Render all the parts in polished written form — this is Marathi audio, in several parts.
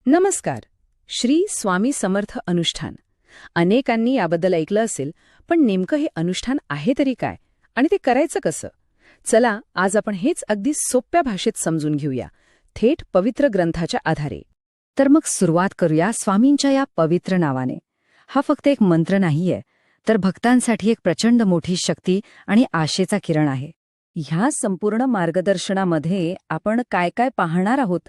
नमस्कार. श्री स्वामी समर्थ अनुष्ठान. अनेकांनी याबद्दल ऐकलं असेल, पण नेमकं हे अनुष्ठान आहे तरी काय आणि ते करायचं कसं? चला आज आपण हेच अगदी सोप्या भाषेत समजून घेऊया, थेट पवित्र ग्रंथाच्या आधारे. तर मग सुरुवात करूया स्वामींच्या या पवित्र नावाने. हा फक्त एक मंत्र नाहीये, तर भक्तांसाठी एक प्रचंड मोठी शक्ती आणि आशेचा किरण आहे. ह्या संपूर्ण मार्गदर्शनामध्ये आपण काय काय पाहणार आहोत?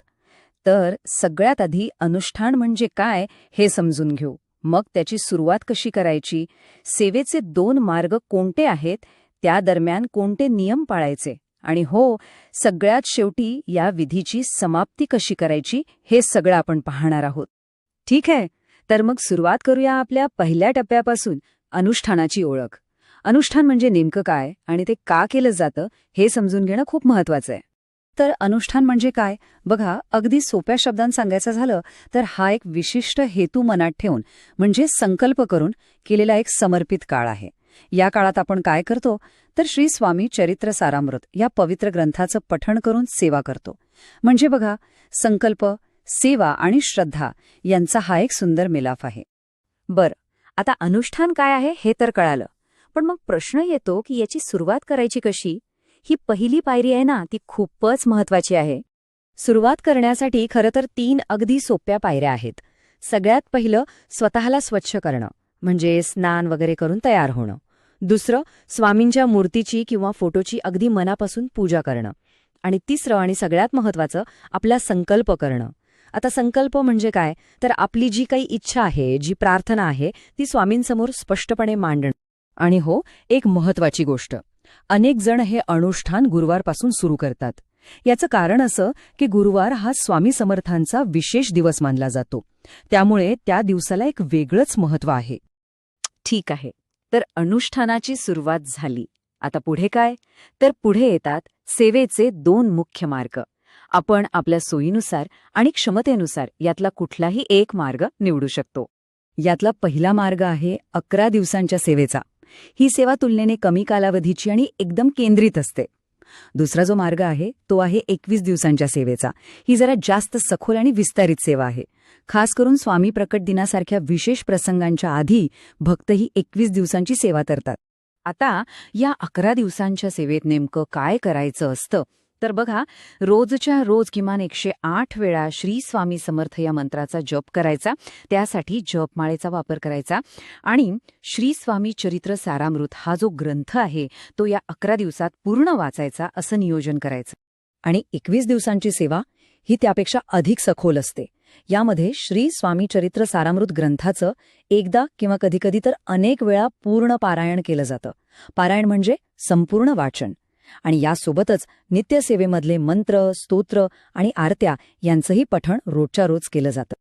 तर सगळ्यात आधी अनुष्ठान म्हणजे काय हे समजून घेऊ. मग त्याची सुरुवात कशी करायची, सेवेचे 2 मार्ग कोणते आहेत, त्या दरम्यान कोणते नियम पाळायचे, आणि हो, सगळ्यात शेवटी या विधीची समाप्ती कशी करायची हे सगळं आपण पाहणार आहोत. ठीक आहे, तर मग सुरुवात करूया आपल्या पहिल्या टप्प्यापासून, अनुष्ठानाची ओळख. अनुष्ठान म्हणजे नेमकं काय आणि ते का केलं जातं हे समजून घेणं खूप महत्वाचं आहे. तर अनुष्ठान म्हणजे काय? बघा, अगदी सोप्या शब्दांत सांगायचं झालं तर हा एक विशिष्ट हेतू मनात ठेवून, म्हणजे संकल्प करून केलेला एक समर्पित काळ आहे. या काळात आपण काय करतो तर श्री स्वामी चरित्र सारामृत या पवित्र ग्रंथाचं पठण करून सेवा करतो. म्हणजे बघा, संकल्प, सेवा आणि श्रद्धा यांचा हा एक सुंदर मिलाफ आहे. बरं, आता अनुष्ठान काय आहे हे तर कळालं, पण मग प्रश्न येतो की याची सुरुवात करायची कशी? ही पहिली पायरी आहे ना, ती खूपच महत्वाची आहे. सुरुवात करण्यासाठी खरं तर 3 अगदी सोप्या पायऱ्या आहेत. सगळ्यात पहिलं, स्वतःला स्वच्छ करणं, म्हणजे स्नान वगैरे करून तयार होणं. दुसरं, स्वामींच्या मूर्तीची किंवा फोटोची अगदी मनापासून पूजा करणं. आणि तिसरं आणि सगळ्यात महत्वाचं, आपला संकल्प करणं. आता संकल्प म्हणजे काय तर आपली जी काही इच्छा आहे, जी प्रार्थना आहे, ती स्वामींसमोर स्पष्टपणे मांडणं. आणि हो, एक महत्वाची गोष्ट, अनेक जण हे अनुष्ठान गुरुवारपासून सुरू करतात. याचं कारण असं की गुरुवार हा स्वामी समर्थांचा विशेष दिवस मानला जातो, त्यामुळे त्या दिवसाला एक वेगळंच महत्त्व आहे. ठीक आहे, तर अनुष्ठानाची सुरुवात झाली. आता पुढे काय? तर पुढे येतात सेवेचे 2 मुख्य मार्ग. आपण आपल्या सोयीनुसार आणि क्षमतेनुसार यातला कुठलाही एक मार्ग निवडू शकतो. यातला पहिला मार्ग आहे 11 दिवसांच्या सेवेचा. ही सेवा तुलनेने कमी कालावधीची आणि एकदम केंद्रित असते. दुसरा जो मार्ग आहे तो आहे 21 दिवसांच्या सेवेचा. ही जरा जास्त सखोल आणि विस्तारित सेवा आहे. खास करून स्वामी प्रकट दिनासारख्या विशेष प्रसंगांच्या आधी भक्त ही 21 दिवसांची सेवा करतात. आता या 11 दिवसांच्या सेवेत नेमकं काय करायचं असतं तर बघा, रोजच्या रोज किमान 108 वेळा श्री स्वामी समर्थ या मंत्राचा जप करायचा. त्यासाठी जपमाळेचा वापर करायचा आणि श्री स्वामी चरित्र सारामृत हा जो ग्रंथ आहे तो या 11 दिवसात पूर्ण वाचायचा, असं नियोजन करायचं. आणि 21 दिवसांची सेवा ही त्यापेक्षा अधिक सखोल असते. यामध्ये श्री स्वामी चरित्र सारामृत ग्रंथाचं एकदा किंवा कधीकधी तर अनेक वेळा पूर्ण पारायण केलं जातं. पारायण म्हणजे संपूर्ण वाचन. आणि यासोबतच नित्यसेवेमधले मंत्र, स्तोत्र आणि आरत्या यांचंही पठण रोजच्या रोज केलं जातं.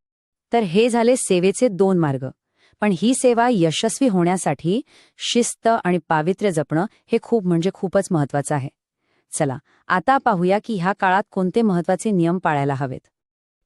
तर हे झाले सेवेचे 2 मार्ग. पण ही सेवा यशस्वी होण्यासाठी शिस्त आणि पावित्र्य जपणं हे खूपच महत्वाचं आहे. चला आता पाहूया की ह्या काळात कोणते महत्वाचे नियम पाळायला हवेत.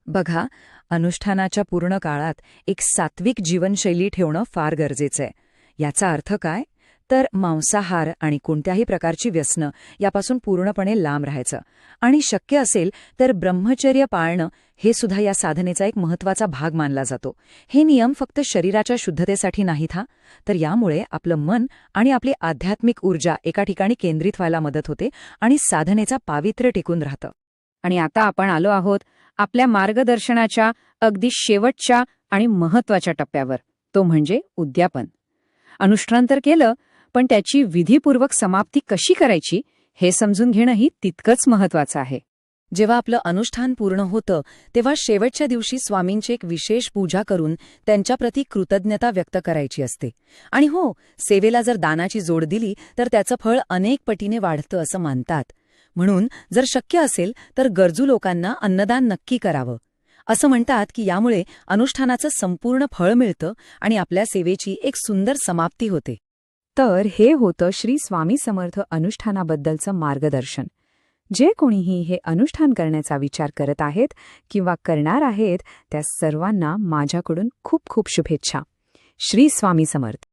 बघा, अनुष्ठानाच्या पूर्ण काळात एक सात्विक जीवनशैली ठेवणं फार गरजेचं आहे. याचा अर्थ काय तर मांसाहार आणि कोणत्याही प्रकारची व्यसनं यापासून पूर्णपणे लांब राहायचं. आणि शक्य असेल तर ब्रह्मचर्य पाळणं हे सुद्धा या साधनेचा एक महत्वाचा भाग मानला जातो. हे नियम फक्त शरीराच्या शुद्धतेसाठी नाहीत हा, तर यामुळे आपलं मन आणि आपली आध्यात्मिक ऊर्जा एका ठिकाणी केंद्रित व्हायला मदत होते आणि साधनेचा पावित्र्य टिकून राहतं. आणि आता आपण आलो आहोत आपल्या मार्गदर्शनाच्या अगदी शेवटच्या आणि महत्वाच्या टप्प्यावर, तो म्हणजे उद्यापन. अनुष्ठान तर केलं, पण त्याची विधीपूर्वक समाप्ती कशी करायची हे समजून घेणंही तितकंच महत्वाचं आहे. जेव्हा आपलं अनुष्ठान पूर्ण होतं तेव्हा शेवटच्या दिवशी स्वामींची एक विशेष पूजा करून त्यांच्याप्रती कृतज्ञता व्यक्त करायची असते. आणि हो, सेवेला जर दानाची जोड दिली तर त्याचं फळ अनेक पटीने वाढतं असं मानतात. म्हणून जर शक्य असेल तर गरजू लोकांना अन्नदान नक्की करावं. असं म्हणतात की यामुळे अनुष्ठानाचं संपूर्ण फळ मिळतं आणि आपल्या सेवेची एक सुंदर समाप्ती होते. तर हे होतं श्री स्वामी समर्थ अनुष्ठानाबद्दलचं मार्गदर्शन. जे कोणीही हे अनुष्ठान करण्याचा विचार करत आहेत किंवा करणार आहेत त्या सर्वांना माझ्याकडून खूप शुभेच्छा. श्री स्वामी समर्थ.